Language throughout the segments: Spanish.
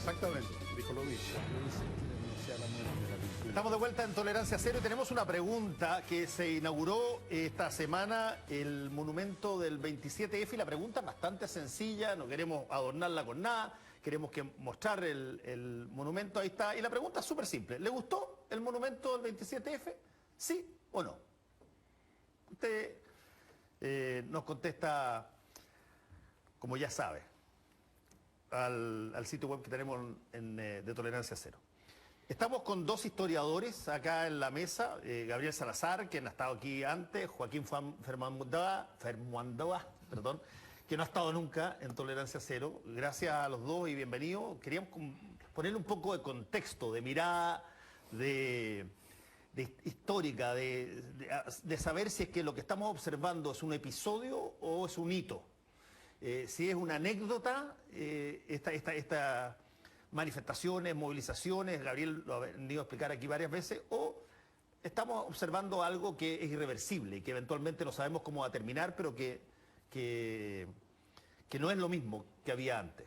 Exactamente, dijo lo mismo. Estamos de vuelta en Tolerancia Cero y tenemos una pregunta que se inauguró esta semana, el monumento del 27F, y la pregunta es bastante sencilla, no queremos adornarla con nada, queremos mostrar el monumento, ahí está, y la pregunta es súper simple, ¿le gustó el monumento del 27F? ¿Sí o no? Usted nos contesta como ya sabe, al sitio web que tenemos de Tolerancia Cero. Estamos con dos historiadores acá en la mesa, Gabriel Salazar, quien ha estado aquí antes, Joaquín Fermandoa, perdón, que no ha estado nunca en Tolerancia Cero. Gracias a los dos y bienvenidos. Queríamos ponerle un poco de contexto, de mirada, de histórica, de saber si es que lo que estamos observando es un episodio o es un hito. Si es una anécdota, esta manifestaciones, movilizaciones, Gabriel lo ha venido a explicar aquí varias veces, o estamos observando algo que es irreversible y que eventualmente no sabemos cómo va a terminar, pero que no es lo mismo que había antes.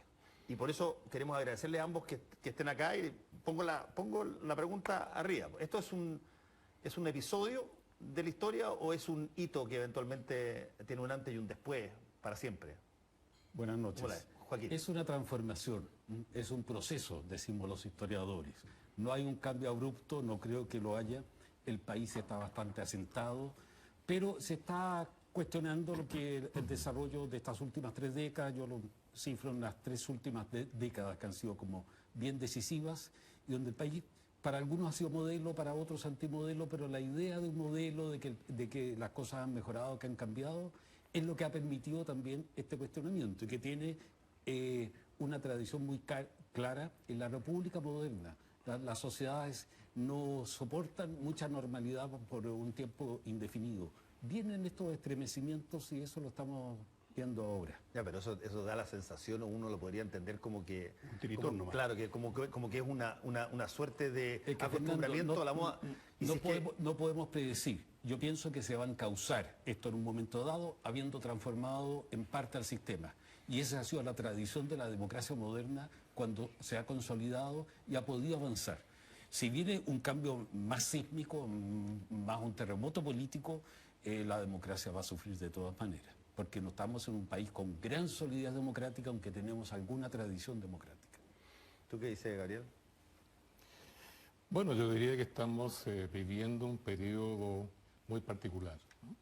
Y por eso queremos agradecerles a ambos que estén acá y pongo la pregunta arriba. ¿Esto es un episodio de la historia o es un hito que eventualmente tiene un antes y un después para siempre? Buenas noches. Hola, Joaquín. Es una transformación, es un proceso, decimos los historiadores. No hay un cambio abrupto, no creo que lo haya. El país está bastante asentado, pero se está cuestionando lo que el desarrollo de estas últimas 3 décadas, yo lo cifro en las 3 últimas décadas que han sido como bien decisivas, y donde el país para algunos ha sido modelo, para otros antimodelo, pero la idea de un modelo, de que las cosas han mejorado, que han cambiado, es lo que ha permitido también este cuestionamiento y que tiene una tradición muy clara en la República moderna. Las sociedades no soportan mucha normalidad por un tiempo indefinido. Vienen estos estremecimientos y eso lo estamos viendo ahora. Ya, pero eso da la sensación, o uno lo podría entender como que... Un tiritón nomás. Claro, como que es una suerte de Es que, acostumbramiento Fernando, a la moda. Y no podemos predecir. Yo pienso que se va a encauzar esto en un momento dado, habiendo transformado en parte al sistema. Y esa ha sido la tradición de la democracia moderna cuando se ha consolidado y ha podido avanzar. Si viene un cambio más sísmico, más un terremoto político, la democracia va a sufrir de todas maneras, porque no estamos en un país con gran solidez democrática, aunque tenemos alguna tradición democrática. ¿Tú qué dices, Gabriel? Bueno, yo diría que estamos viviendo un periodo muy particular, ¿no?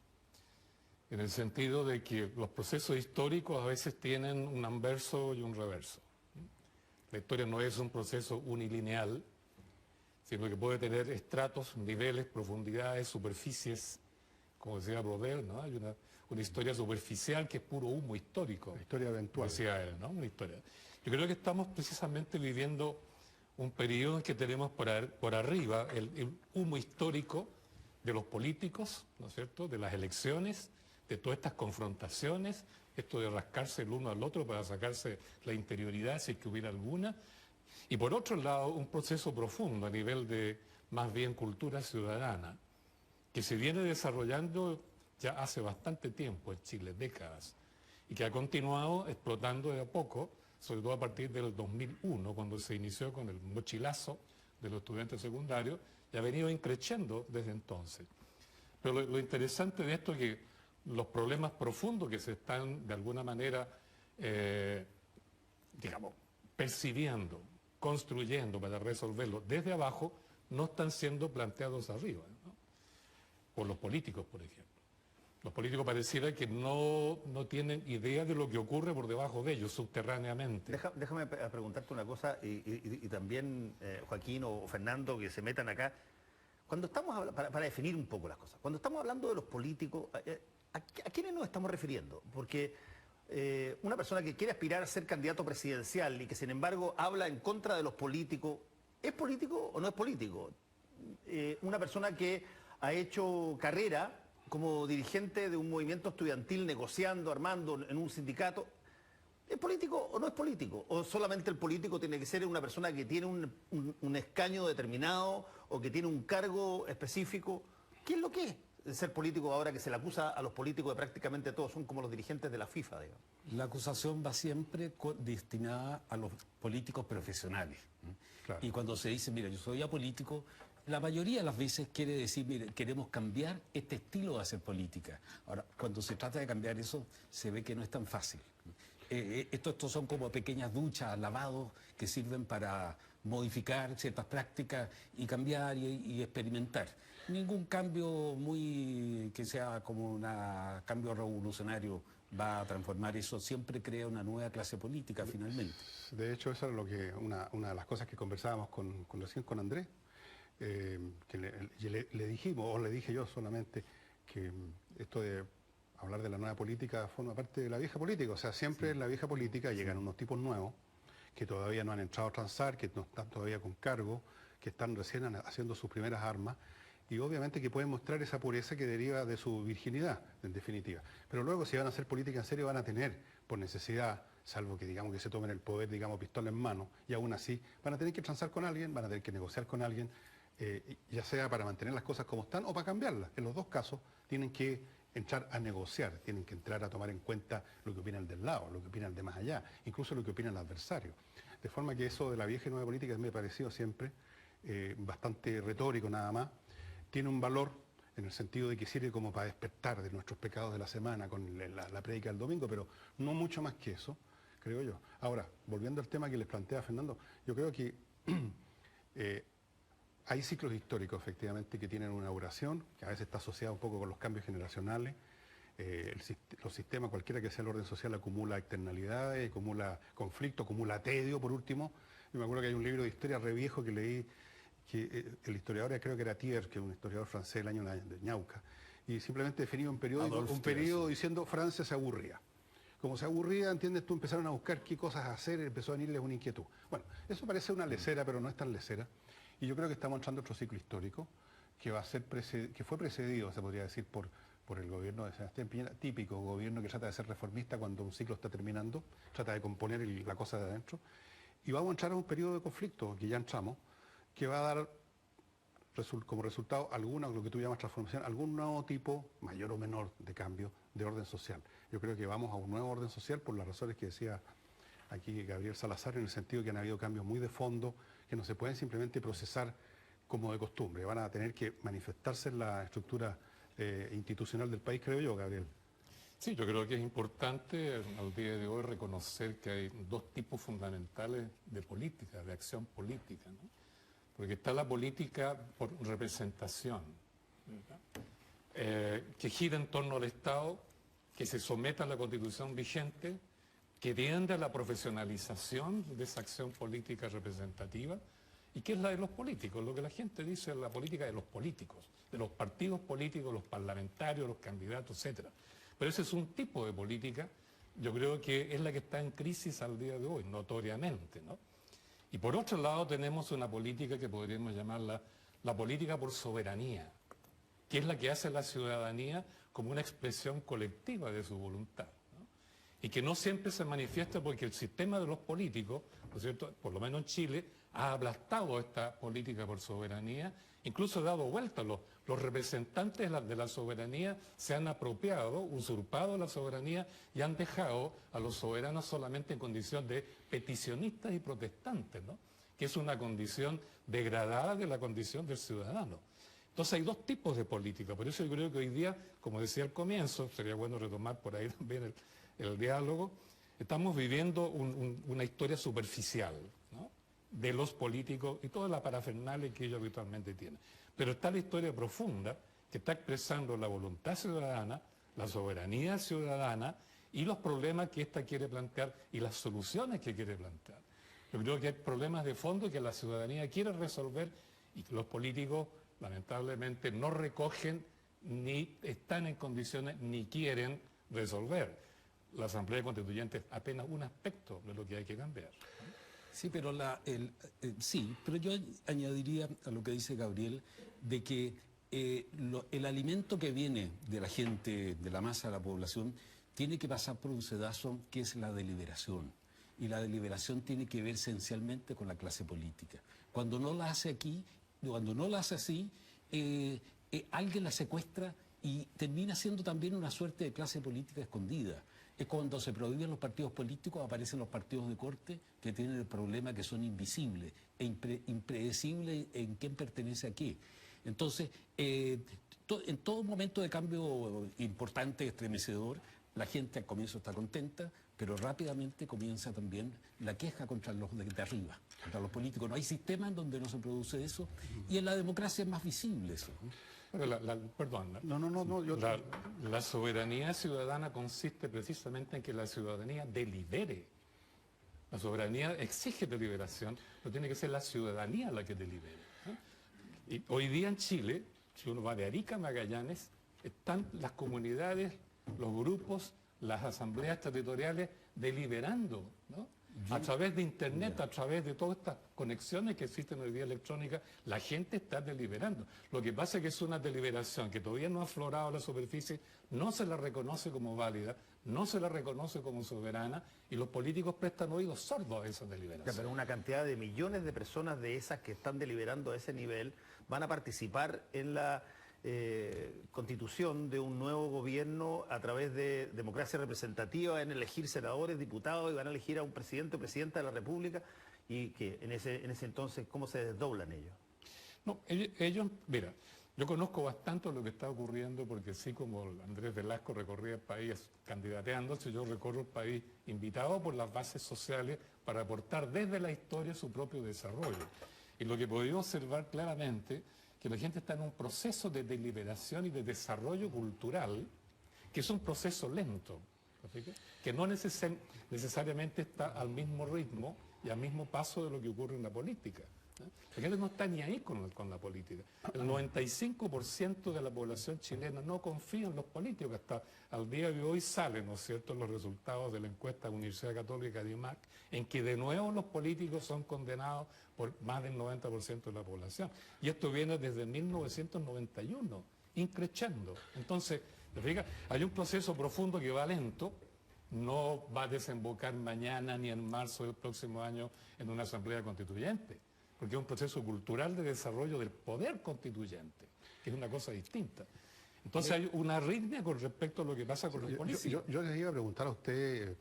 En el sentido de que los procesos históricos a veces tienen un anverso y un reverso, ¿no? La historia no es un proceso unilineal, sino que puede tener estratos, niveles, profundidades, superficies, como decía Brodel, ¿no? Hay una historia superficial que es puro humo histórico. La historia eventual. Decía él, ¿no? Una historia. Yo creo que estamos precisamente viviendo un periodo en que tenemos por arriba el humo histórico de los políticos, ¿no es cierto?, de las elecciones, de todas estas confrontaciones, esto de rascarse el uno al otro para sacarse la interioridad, si es que hubiera alguna, y por otro lado un proceso profundo a nivel de más bien cultura ciudadana, que se viene desarrollando ya hace bastante tiempo en Chile, décadas, y que ha continuado explotando de a poco, sobre todo a partir del 2001, cuando se inició con el mochilazo de los estudiantes secundarios, y ha venido increciendo desde entonces. Pero lo interesante de esto es que los problemas profundos que se están de alguna manera, digamos, percibiendo, construyendo para resolverlos desde abajo, no están siendo planteados arriba, ¿no? Por los políticos, por ejemplo. Los políticos pareciera que no tienen idea de lo que ocurre por debajo de ellos, subterráneamente. Déjame preguntarte una cosa, y también Joaquín o Fernando, que se metan acá. Cuando estamos para definir un poco las cosas, cuando estamos hablando de los políticos, ¿a quiénes nos estamos refiriendo? Porque una persona que quiere aspirar a ser candidato presidencial y que sin embargo habla en contra de los políticos, ¿es político o no es político? Una persona que ha hecho carrera como dirigente de un movimiento estudiantil, negociando, armando en un sindicato, ¿es político o no es político? ¿O solamente el político tiene que ser una persona que tiene un escaño determinado o que tiene un cargo específico? ¿Qué es lo que es? ser político ahora que se le acusa a los políticos de prácticamente todos? Son como los dirigentes de la FIFA, digamos. La acusación va siempre destinada a los políticos profesionales. Claro. Y cuando se dice, mira, yo soy apolítico, la mayoría de las veces quiere decir, mire, queremos cambiar este estilo de hacer política. Ahora, cuando se trata de cambiar eso, se ve que no es tan fácil. Estos son como pequeñas duchas, lavados, que sirven para modificar ciertas prácticas y cambiar y experimentar. Ningún cambio que sea como un cambio revolucionario va a transformar eso. Siempre crea una nueva clase política finalmente. De hecho, eso era una de las cosas que conversábamos recién con Andrés, que le dijimos, o le dije yo solamente, que esto de hablar de la nueva política forma parte de la vieja política. O sea, siempre en la vieja política llegan unos tipos nuevos que todavía no han entrado a transar, que no están todavía con cargo, que están recién haciendo sus primeras armas, y obviamente que pueden mostrar esa pureza que deriva de su virginidad, en definitiva. Pero luego, si van a hacer política en serio, van a tener, por necesidad, salvo que digamos que se tomen el poder, digamos, pistola en mano, y aún así van a tener que transar con alguien, van a tener que negociar con alguien, ya sea para mantener las cosas como están o para cambiarlas. En los dos casos tienen que entrar a negociar, tienen que entrar a tomar en cuenta lo que opina el del lado, lo que opina el de más allá, incluso lo que opina el adversario. De forma que eso de la vieja y nueva política me ha parecido siempre bastante retórico nada más. Tiene un valor en el sentido de que sirve como para despertar de nuestros pecados de la semana con la prédica del domingo, pero no mucho más que eso, creo yo. Ahora, volviendo al tema que les plantea Fernando, yo creo que hay ciclos históricos, efectivamente, que tienen una duración, que a veces está asociada un poco con los cambios generacionales. Los sistemas, cualquiera que sea el orden social, acumula externalidades, acumula conflicto, acumula tedio, por último. Yo me acuerdo que hay un libro de historia re viejo que leí, que el historiador, creo que era Thiers, que es un historiador francés del año de Ñauca, y simplemente definía un periodo diciendo Francia se aburría. Como se aburría, entiendes tú, empezaron a buscar qué cosas hacer, empezó a venirles una inquietud. Bueno, eso parece una lecera, pero no es tan lecera. Y yo creo que estamos entrando a otro ciclo histórico que va a ser que fue precedido, se podría decir, por el gobierno de Sebastián Piñera, típico gobierno que trata de ser reformista cuando un ciclo está terminando, trata de componer la cosa de adentro. Y vamos a entrar a un periodo de conflicto, que ya entramos, que va a dar como resultado lo que tú llamas transformación, algún nuevo tipo, mayor o menor, de cambio de orden social. Yo creo que vamos a un nuevo orden social por las razones que decía aquí Gabriel Salazar, en el sentido que han habido cambios muy de fondo, que no se pueden simplemente procesar como de costumbre, van a tener que manifestarse en la estructura institucional del país, creo yo, Gabriel. Sí, yo creo que es importante al día de hoy reconocer que hay dos tipos fundamentales de política, de acción política, ¿no? Porque está la política por representación, que gira en torno al Estado, que se somete a la Constitución vigente, que tiende a la profesionalización de esa acción política representativa, y que es la de los políticos. Lo que la gente dice es la política de los políticos, de los partidos políticos, los parlamentarios, los candidatos, etc. Pero ese es un tipo de política, yo creo que es la que está en crisis al día de hoy, notoriamente, ¿no? Y por otro lado tenemos una política que podríamos llamarla la política por soberanía, que es la que hace la ciudadanía como una expresión colectiva de su voluntad, ¿no? Y que no siempre se manifiesta porque el sistema de los políticos, ¿no es cierto?, por lo menos en Chile, ha aplastado esta política por soberanía, incluso ha dado vuelta. Los representantes de la soberanía se han apropiado, usurpado la soberanía y han dejado a los soberanos solamente en condición de peticionistas y protestantes, ¿no? Que es una condición degradada de la condición del ciudadano. Entonces hay dos tipos de política, por eso yo creo que hoy día, como decía al comienzo, sería bueno retomar por ahí también el diálogo, estamos viviendo una historia superficial, ¿no?, de los políticos y toda la parafernalia que ellos habitualmente tienen. Pero está la historia profunda que está expresando la voluntad ciudadana, la soberanía ciudadana y los problemas que ésta quiere plantear y las soluciones que quiere plantear. Yo creo que hay problemas de fondo que la ciudadanía quiere resolver y que los políticos lamentablemente no recogen, ni están en condiciones, ni quieren resolver. La Asamblea Constituyente es apenas un aspecto de lo que hay que cambiar. Sí, pero pero yo añadiría a lo que dice Gabriel de que el alimento que viene de la gente, de la masa de la población, tiene que pasar por un sedazo que es la deliberación. Y la deliberación tiene que ver esencialmente con la clase política. Cuando no la hace aquí, cuando no la hace así, alguien la secuestra y termina siendo también una suerte de clase política escondida. Es cuando se prohíben los partidos políticos, aparecen los partidos de corte que tienen el problema que son invisibles e impredecibles en quién pertenece a qué. Entonces, en todo momento de cambio importante, estremecedor, la gente al comienzo está contenta, pero rápidamente comienza también la queja contra los de arriba, contra los políticos. No hay sistema en donde no se produce eso, y en la democracia es más visible eso. Pero perdón, la soberanía ciudadana consiste precisamente en que la ciudadanía delibere. La soberanía exige deliberación, pero tiene que ser la ciudadanía la que delibere, ¿no? Y hoy día en Chile, si uno va de Arica a Magallanes, están las comunidades, los grupos, las asambleas territoriales deliberando, ¿no? A través de Internet, a través de todas estas conexiones que existen hoy día electrónicas, la gente está deliberando. Lo que pasa es que es una deliberación que todavía no ha aflorado a la superficie, no se la reconoce como válida, no se la reconoce como soberana, y los políticos prestan oídos sordos a esa deliberación. Pero una cantidad de millones de personas de esas que están deliberando a ese nivel van a participar en la constitución de un nuevo gobierno a través de democracia representativa, en elegir senadores, diputados, y van a elegir a un presidente o presidenta de la República, y que en ese entonces, ¿cómo se desdoblan ellos? No, ellos, mira, yo conozco bastante lo que está ocurriendo, porque así como Andrés Velasco recorría el país candidateándose, yo recorro el país invitado por las bases sociales para aportar desde la historia su propio desarrollo. Y lo que podemos observar claramente que la gente está en un proceso de deliberación y de desarrollo cultural, que es un proceso lento, que no necesariamente está al mismo ritmo y al mismo paso de lo que ocurre en la política. La gente no está ni ahí con la política. El 95% de la población chilena no confía en los políticos. Hasta al día de hoy salen, ¿no es cierto?, los resultados de la encuesta de la Universidad Católica de IMAC, en que de nuevo los políticos son condenados por más del 90% de la población. Y esto viene desde 1991, increciendo. Entonces, hay un proceso profundo que va lento, no va a desembocar mañana ni en marzo del próximo año en una asamblea constituyente, porque es un proceso cultural de desarrollo del poder constituyente, que es una cosa distinta. Entonces hay una arritmia con respecto a lo que pasa con los políticos. Yo les iba a preguntar a usted,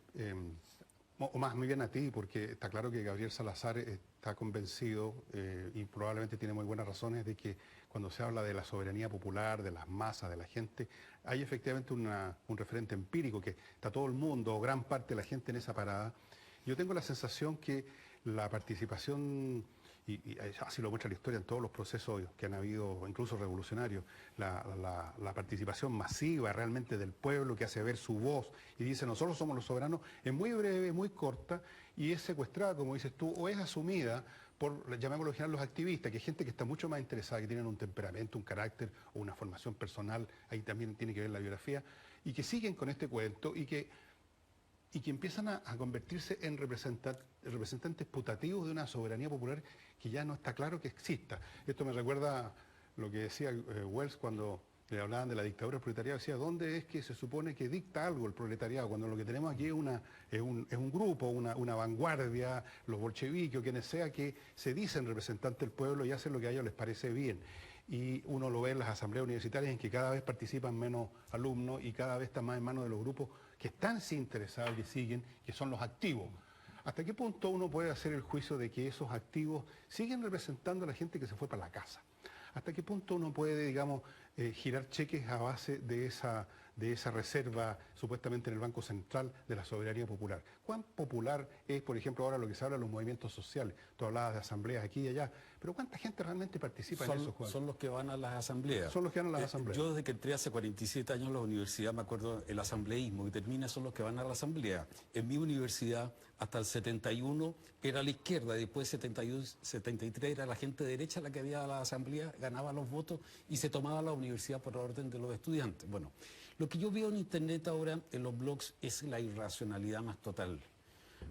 o más muy bien a ti, porque está claro que Gabriel Salazar está convencido y probablemente tiene muy buenas razones de que cuando se habla de la soberanía popular, de las masas, de la gente, hay efectivamente un referente empírico, que está todo el mundo, o gran parte de la gente en esa parada. Yo tengo la sensación que la participación, y así lo muestra la historia en todos los procesos que han habido, incluso revolucionarios, la participación masiva realmente del pueblo, que hace ver su voz y dice nosotros somos los soberanos, es muy breve, muy corta, y es secuestrada, como dices tú, o es asumida por, llamémoslo en general, los activistas, que es gente que está mucho más interesada, que tienen un temperamento, un carácter o una formación personal, ahí también tiene que ver la biografía, y que siguen con este cuento y que empiezan a convertirse en representantes putativos de una soberanía popular que ya no está claro que exista. Esto me recuerda lo que decía Wells cuando le hablaban de la dictadura del proletariado. Decía, ¿dónde es que se supone que dicta algo el proletariado? Cuando lo que tenemos aquí es un grupo, una vanguardia, los bolcheviques o quienes sea, que se dicen representantes del pueblo y hacen lo que a ellos les parece bien. Y uno lo ve en las asambleas universitarias, en que cada vez participan menos alumnos y cada vez está más en manos de los grupos que están sí interesados, que siguen, que son los activos. ¿Hasta qué punto uno puede hacer el juicio de que esos activos siguen representando a la gente que se fue para la casa? ¿Hasta qué punto uno puede, digamos, girar cheques a base de esa reserva supuestamente en el Banco Central de la soberanía popular? ¿Cuán popular es, por ejemplo, ahora lo que se habla de los movimientos sociales? Tú hablabas de asambleas aquí y allá, pero ¿cuánta gente realmente participa en eso, Juan? Son los que van a las asambleas. Son los que van a las asambleas. Yo desde que entré hace 47 años a la universidad me acuerdo el asambleísmo, que termina son los que van a la asamblea. En mi universidad hasta el 71 era la izquierda, y después 72, 73 era la gente derecha la que había a la asamblea, ganaba los votos y se tomaba la universidad por orden de los estudiantes. Bueno, lo que yo veo en internet ahora, en los blogs, es la irracionalidad más total.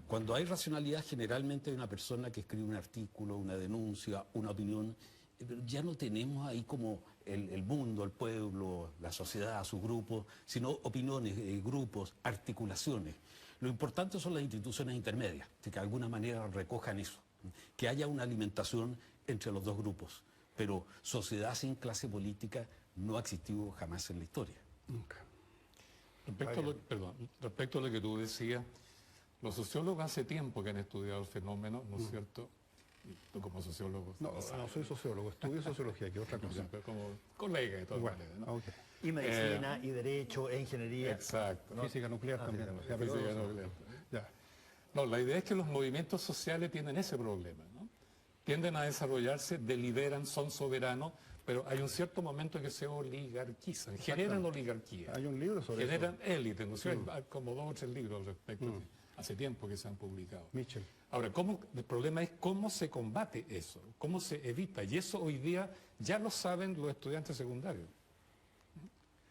Cuando hay racionalidad, generalmente hay una persona que escribe un artículo, una denuncia, una opinión, pero ya no tenemos ahí como el mundo, el pueblo, la sociedad, sus grupos, sino opiniones, grupos, articulaciones. Lo importante son las instituciones intermedias, que de alguna manera recojan eso, que haya una alimentación entre los dos grupos. Pero sociedad sin clase política no ha existido jamás en la historia. Nunca. Respecto a lo que tú decías, los sociólogos hace tiempo que han estudiado el fenómeno, ¿no es cierto? Y tú como sociólogo... No, no soy sociólogo, estudio sociología, que es otra cosa. Pero como colega de todas Bueno, maneras, ¿no? ok. Y medicina, y derecho, e ingeniería. Exacto. Física nuclear también. física o sea, Física pero- nuclear. Ya. No, la idea es que los movimientos sociales tienen ese problema, ¿no? Tienden a desarrollarse, deliberan, son soberanos, pero hay un cierto momento en que se oligarquizan, generan oligarquía, Hay un libro sobre generan élites, ¿no es cierto? Hay como 2 o 3 libros al respecto, hace tiempo que se han publicado. Mitchell. Ahora, el problema es cómo se combate eso, cómo se evita, y eso hoy día ya lo saben los estudiantes secundarios,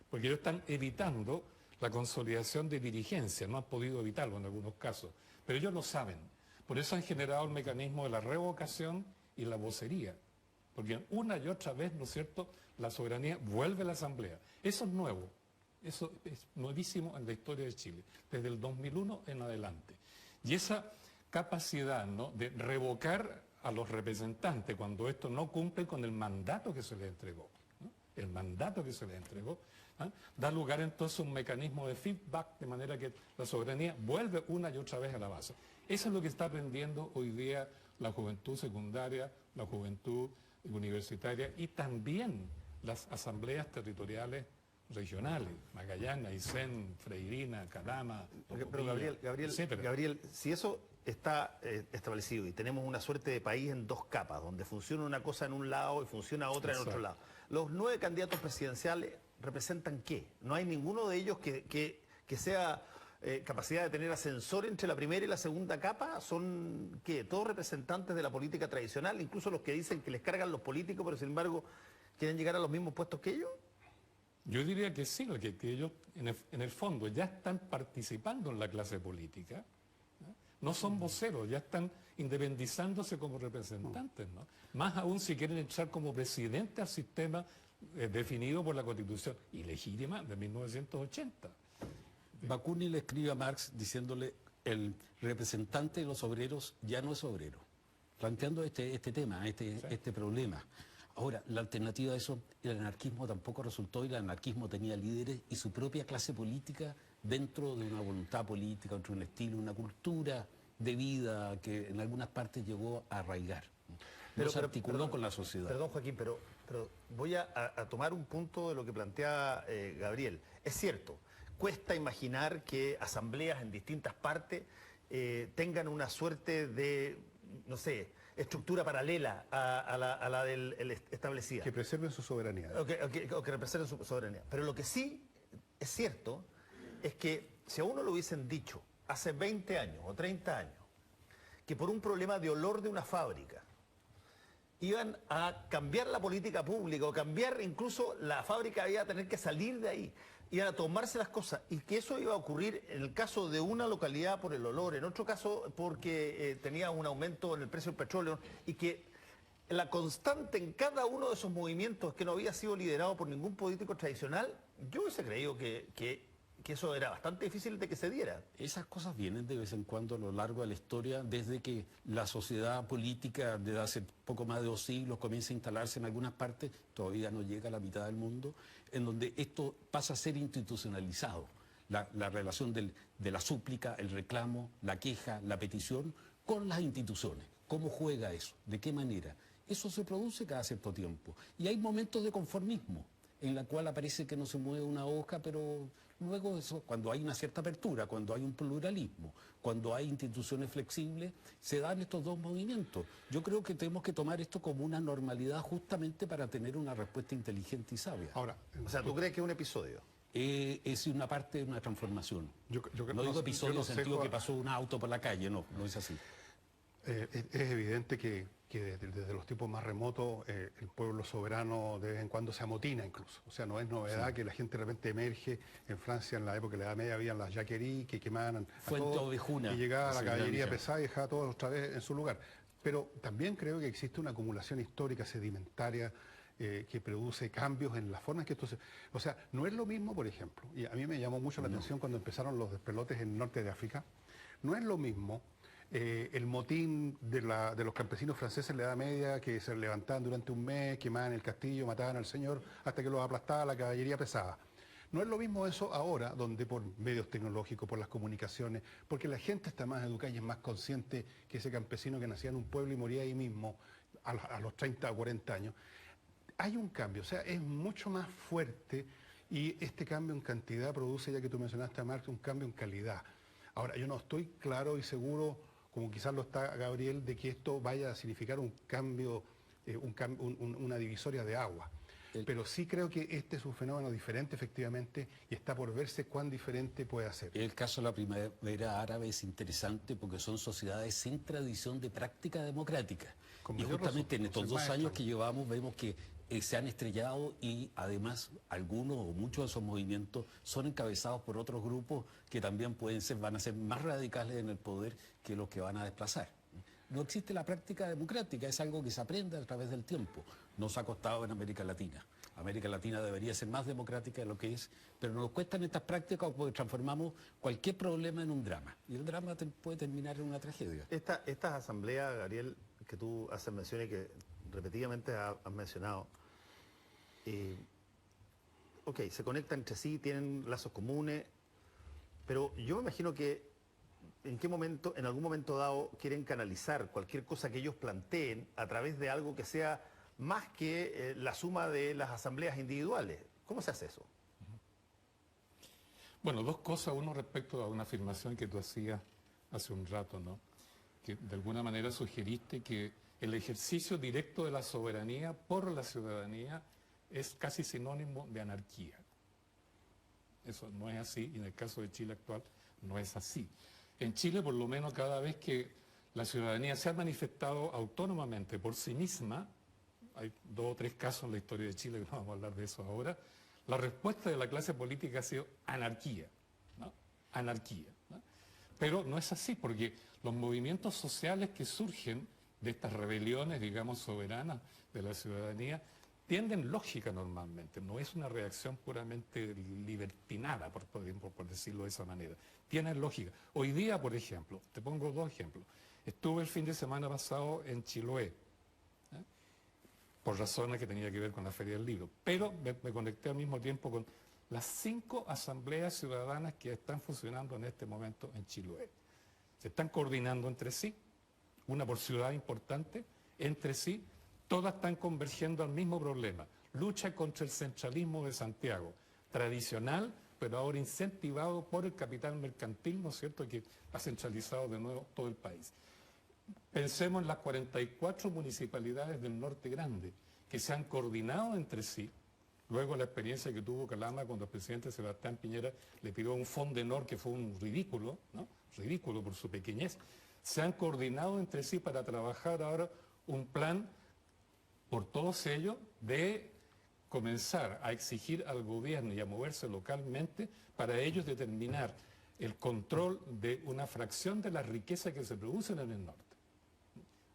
porque ellos están evitando la consolidación de dirigencia, no han podido evitarlo en algunos casos, pero ellos lo saben. Por eso han generado el mecanismo de la revocación y la vocería, porque una y otra vez, ¿no es cierto?, la soberanía vuelve a la Asamblea. Eso es nuevo, eso es nuevísimo en la historia de Chile, desde el 2001 en adelante. Y esa capacidad, ¿no?, de revocar a los representantes cuando estos no cumplen con el mandato que se les entregó, ¿no? El mandato que se les entregó, ¿ah? Da lugar entonces a un mecanismo de feedback, de manera que la soberanía vuelve una y otra vez a la base. Eso es lo que está aprendiendo hoy día la juventud secundaria, la juventud universitaria y también las asambleas territoriales regionales, Magallanes, Aysén, Freirina, Calama, Pero Tocopilla, etcétera. Gabriel, si eso está establecido y tenemos una suerte de país en 2 capas, donde funciona una cosa en un lado y funciona otra en otro Exacto. lado, los 9 candidatos presidenciales representan ¿qué? No hay ninguno de ellos que sea capacidad de tener ascensor entre la primera y la segunda capa. ¿Son qué? Todos representantes de la política tradicional, incluso los que dicen que les cargan los políticos, pero sin embargo quieren llegar a los mismos puestos que ellos. Yo diría que sí, que ellos en el fondo ya están participando en la clase política, ¿no? No son voceros, ya están independizándose como representantes, ¿no? Más aún si quieren entrar como presidente al sistema definido por la Constitución ilegítima de 1980. Bakunin le escribe a Marx diciéndole el representante de los obreros ya no es obrero, planteando este tema, este problema. Ahora, la alternativa a eso, el anarquismo tampoco resultó y el anarquismo tenía líderes y su propia clase política dentro de una voluntad política, dentro de un estilo, una cultura de vida que en algunas partes llegó a arraigar. No se articuló perdón, con la sociedad. Perdón, Joaquín, pero voy a tomar un punto de lo que plantea Gabriel. Es cierto, cuesta imaginar que asambleas en distintas partes tengan una suerte de, no sé, estructura paralela a la del establecida. Que preserven su soberanía. O que representen su soberanía. Pero lo que sí es cierto es que si a uno lo hubiesen dicho hace 20 años o 30 años, que por un problema de olor de una fábrica iban a cambiar la política pública o cambiar incluso la fábrica, iba a tener que salir de ahí, iban a tomarse las cosas y que eso iba a ocurrir en el caso de una localidad por el olor, en otro caso porque tenía un aumento en el precio del petróleo y que la constante en cada uno de esos movimientos que no había sido liderado por ningún político tradicional, yo hubiese creído que eso era bastante difícil de que se diera. Esas cosas vienen de vez en cuando a lo largo de la historia, desde que la sociedad política desde hace poco más de 2 siglos comienza a instalarse en algunas partes, todavía no llega a la mitad del mundo, en donde esto pasa a ser institucionalizado. La relación de la súplica, el reclamo, la queja, la petición con las instituciones. ¿Cómo juega eso? ¿De qué manera? Eso se produce cada cierto tiempo. Y hay momentos de conformismo, en la cual aparece que no se mueve una hoja, pero luego eso, cuando hay una cierta apertura, cuando hay un pluralismo, cuando hay instituciones flexibles, se dan estos 2 movimientos. Yo creo que tenemos que tomar esto como una normalidad justamente para tener una respuesta inteligente y sabia. Ahora, O sea, ¿tú crees que es un episodio? Es una parte de una transformación. yo No digo episodio en el sentido sé, que pasó un auto por la calle, no es así. es evidente que desde los tiempos más remotos el pueblo soberano de vez en cuando se amotina incluso. O sea, no es novedad que la gente de repente emerge. En Francia, en la época de la Edad Media, habían las jacqueries que quemaban a Fuente todos, Ovejuna, y llegaba la ese caballería gran pesada y dejaba a todos otra vez en su lugar. Pero también creo que existe una acumulación histórica sedimentaria que produce cambios en las formas que esto se... O sea, no es lo mismo, por ejemplo, y a mí me llamó mucho la atención cuando empezaron los despelotes en el norte de África, no es lo mismo el motín de los campesinos franceses en la Edad Media, que se levantaban durante un mes, quemaban el castillo, mataban al señor, hasta que los aplastaba la caballería pesada. No es lo mismo eso ahora, donde por medios tecnológicos, por las comunicaciones, porque la gente está más educada y es más consciente que ese campesino que nacía en un pueblo y moría ahí mismo a los 30 o 40 años. Hay un cambio, o sea, es mucho más fuerte y este cambio en cantidad produce, ya que tú mencionaste a Marx, un cambio en calidad. Ahora, yo no estoy claro y seguro, como quizás lo está Gabriel, de que esto vaya a significar un cambio, una divisoria de agua. Pero sí creo que este es un fenómeno diferente, efectivamente, y está por verse cuán diferente puede ser. El caso de la primavera árabe es interesante porque son sociedades sin tradición de práctica democrática. Con Y mayor justamente razón, en estos pues, 2 maestro. años que llevamos vemos que se han estrellado y además algunos o muchos de esos movimientos son encabezados por otros grupos que también van a ser más radicales en el poder que los que van a desplazar. No existe la práctica democrática, es algo que se aprende a través del tiempo. Nos ha costado en América Latina. América Latina debería ser más democrática de lo que es, pero nos cuestan estas prácticas porque transformamos cualquier problema en un drama. Y el drama puede terminar en una tragedia. Estas asambleas, Gabriel, que tú haces mención y que repetidamente has mencionado, se conectan entre sí, tienen lazos comunes, pero yo me imagino que en algún momento dado, quieren canalizar cualquier cosa que ellos planteen a través de algo que sea más que la suma de las asambleas individuales. ¿Cómo se hace eso? Bueno, 2 cosas. Uno, respecto a una afirmación que tú hacías hace un rato, ¿no? Que de alguna manera sugeriste que el ejercicio directo de la soberanía por la ciudadanía es casi sinónimo de anarquía. Eso no es así, y en el caso de Chile actual no es así. En Chile, por lo menos, cada vez que la ciudadanía se ha manifestado autónomamente por sí misma, hay 2 o 3 casos en la historia de Chile, que no vamos a hablar de eso ahora, la respuesta de la clase política ha sido anarquía, ¿no? Anarquía, ¿no? Pero no es así, porque los movimientos sociales que surgen de estas rebeliones, digamos, soberanas de la ciudadanía, tienden lógica normalmente, no es una reacción puramente libertinada, por decirlo de esa manera. Tienen lógica. Hoy día, por ejemplo, te pongo 2 ejemplos. Estuve el fin de semana pasado en Chiloé, por razones que tenía que ver con la Feria del Libro, pero me conecté al mismo tiempo con las 5 asambleas ciudadanas que están funcionando en este momento en Chiloé. Se están coordinando entre sí, una por ciudad importante, entre sí, todas están convergiendo al mismo problema, lucha contra el centralismo de Santiago, tradicional, pero ahora incentivado por el capital mercantil, ¿no es cierto?, que ha centralizado de nuevo todo el país. Pensemos en las 44 municipalidades del Norte Grande, que se han coordinado entre sí, luego la experiencia que tuvo Calama cuando el presidente Sebastián Piñera le pidió un Fondenor que fue un ridículo, ¿no? Ridículo por su pequeñez. Se han coordinado entre sí para trabajar ahora un plan por todos ellos de comenzar a exigir al gobierno y a moverse localmente para ellos determinar el control de una fracción de la riqueza que se producen en el norte.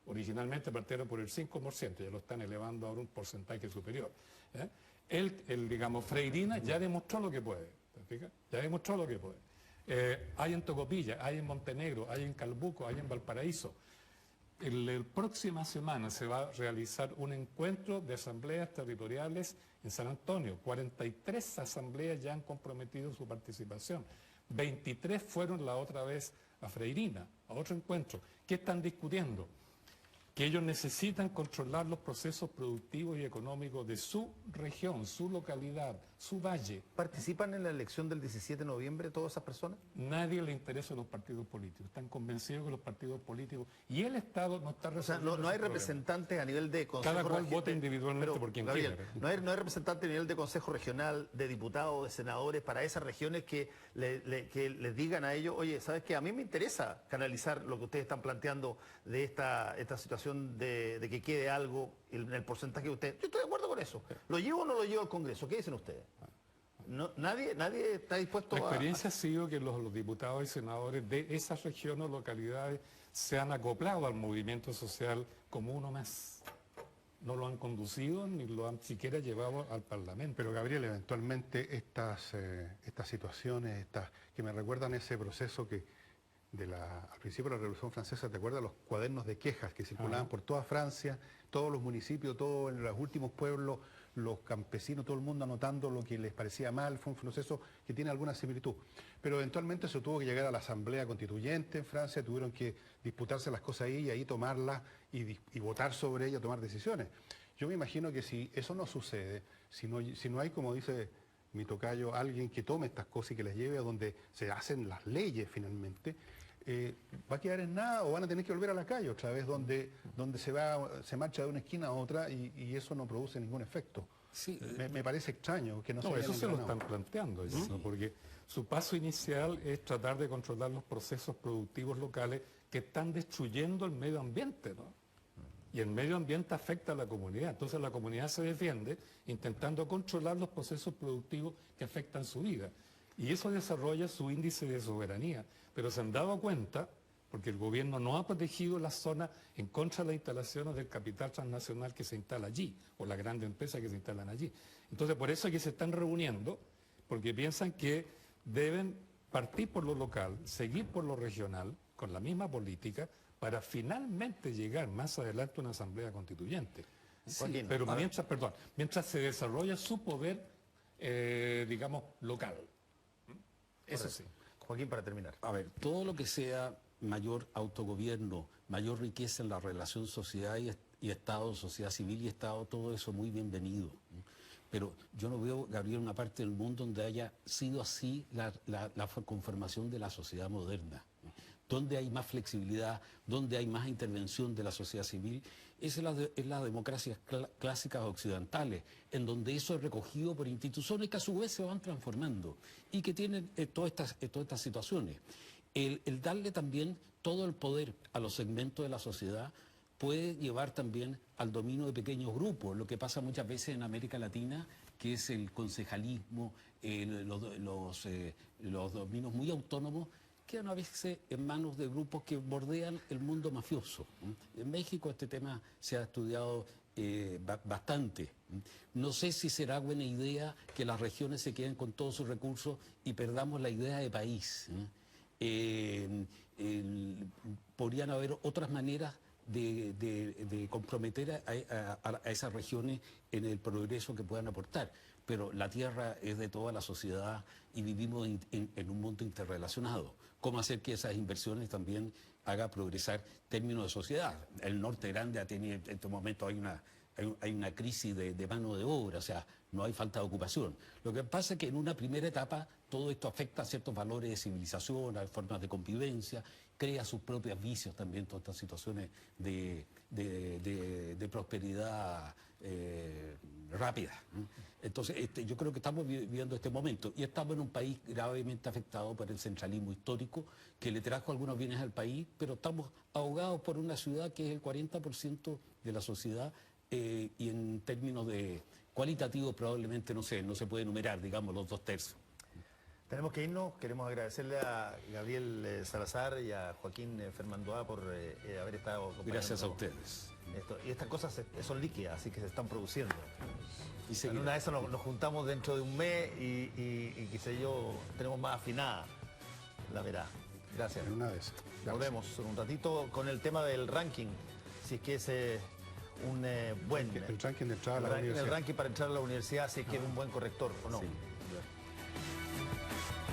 Originalmente partieron por el 5%, ya lo están elevando ahora un porcentaje superior. Digamos, Freirina ya demostró lo que puede, ¿te fijas? Ya demostró lo que puede. Hay en Tocopilla, hay en Montenegro, hay en Calbuco, hay en Valparaíso. La próxima semana se va a realizar un encuentro de asambleas territoriales en San Antonio. 43 asambleas ya han comprometido su participación. 23 fueron la otra vez a Freirina, a otro encuentro. ¿Qué están discutiendo? Que ellos necesitan controlar los procesos productivos y económicos de su región, su localidad, su valle. ¿Participan en la elección del 17 de noviembre todas esas personas? Nadie le interesa a los partidos políticos. Están convencidos que los partidos políticos y el Estado no está O sea, resolviendo no hay ese problema. representantes a nivel de consejo Cada cual regional. vota individualmente Pero, por quien Gabriel, quiera. no hay representantes a nivel de consejo regional, de diputados, de senadores para esas regiones que les digan a ellos, oye, ¿sabes qué? A mí me interesa canalizar lo que ustedes están planteando de esta situación de que quede algo en el porcentaje que ustedes... Yo estoy de acuerdo con eso. ¿Lo llevo o no lo llevo al Congreso? ¿Qué dicen ustedes? No, nadie está dispuesto La experiencia ha sido que los diputados y senadores de esas regiones o localidades se han acoplado al movimiento social como uno más. No lo han conducido ni lo han siquiera llevado al Parlamento. Pero Gabriel, eventualmente estas situaciones, que me recuerdan ese proceso al principio de la Revolución Francesa, ¿te acuerdas? Los cuadernos de quejas que circulaban por toda Francia, todos los municipios, todos en los últimos pueblos, los campesinos, todo el mundo anotando lo que les parecía mal. Fue un proceso que tiene alguna similitud. Pero eventualmente se tuvo que llegar a la Asamblea Constituyente en Francia, tuvieron que disputarse las cosas ahí y ahí tomarlas y votar sobre ellas, tomar decisiones. Yo me imagino que si eso no sucede, si no hay, como dice mi tocayo, alguien que tome estas cosas y que las lleve a donde se hacen las leyes finalmente, va a quedar en nada o van a tener que volver a la calle otra vez donde se marcha de una esquina a otra y eso no produce ningún efecto. Sí, Me parece extraño que no se No, haya eso se lo logrado. están planteando ellos, ¿no? Porque su paso inicial es tratar de controlar los procesos productivos locales que están destruyendo el medio ambiente, ¿no? Y el medio ambiente afecta a la comunidad. Entonces la comunidad se defiende intentando controlar los procesos productivos que afectan su vida. Y eso desarrolla su índice de soberanía. Pero se han dado cuenta, porque el gobierno no ha protegido las zonas en contra de las instalaciones del capital transnacional que se instala allí, o las grandes empresas que se instalan allí. Entonces por eso es que se están reuniendo, porque piensan que deben partir por lo local, seguir por lo regional, con la misma política, para finalmente llegar más adelante a una asamblea constituyente. Joaquín, Pero mientras se desarrolla su poder, digamos, local. Eso sí. Joaquín, para terminar. a ver, todo lo que sea mayor autogobierno, mayor riqueza en la relación sociedad y Estado, sociedad civil y Estado, todo eso muy bienvenido. Pero yo no veo, Gabriel, una parte del mundo donde haya sido así la conformación de la sociedad moderna. Donde hay más flexibilidad, donde hay más intervención de la sociedad civil, es las democracias clásicas occidentales, en donde eso es recogido por instituciones que a su vez se van transformando y que tienen todas estas situaciones. El darle también todo el poder a los segmentos de la sociedad puede llevar también al dominio de pequeños grupos, lo que pasa muchas veces en América Latina, que es el concejalismo, los dominios muy autónomos, quedan a veces en manos de grupos que bordean el mundo mafioso. En México este tema se ha estudiado bastante. No sé si será buena idea que las regiones se queden con todos sus recursos y perdamos la idea de país. Podrían haber otras maneras de comprometer a esas regiones en el progreso que puedan aportar. Pero la tierra es de toda la sociedad y vivimos en un mundo interrelacionado. ¿Cómo hacer que esas inversiones también haga progresar términos de sociedad? El norte grande ha tenido, en este momento hay una crisis de mano de obra, o sea, no hay falta de ocupación. Lo que pasa es que en una primera etapa todo esto afecta a ciertos valores de civilización, a formas de convivencia, crea sus propios vicios también, todas estas situaciones de prosperidad rápida. Entonces, yo creo que estamos viviendo este momento y estamos en un país gravemente afectado por el centralismo histórico que le trajo algunos bienes al país, pero estamos ahogados por una ciudad que es el 40% de la sociedad y en términos de cualitativos probablemente no se puede enumerar, digamos, los 2/3. Tenemos que irnos. Queremos agradecerle a Gabriel Salazar y a Joaquín Fermandoa por haber estado acompañándonos. Gracias a ustedes. Y estas cosas son líquidas, así que se están produciendo. Y En una de esas nos juntamos dentro de un mes y qué sé yo, tenemos más afinada la verá. Gracias. En una de esas. Volvemos en un ratito con el tema del ranking, si es que es un buen... El ranking de entrada a la universidad. El ranking para entrar a la universidad, si es que es un buen corrector o no. Sí.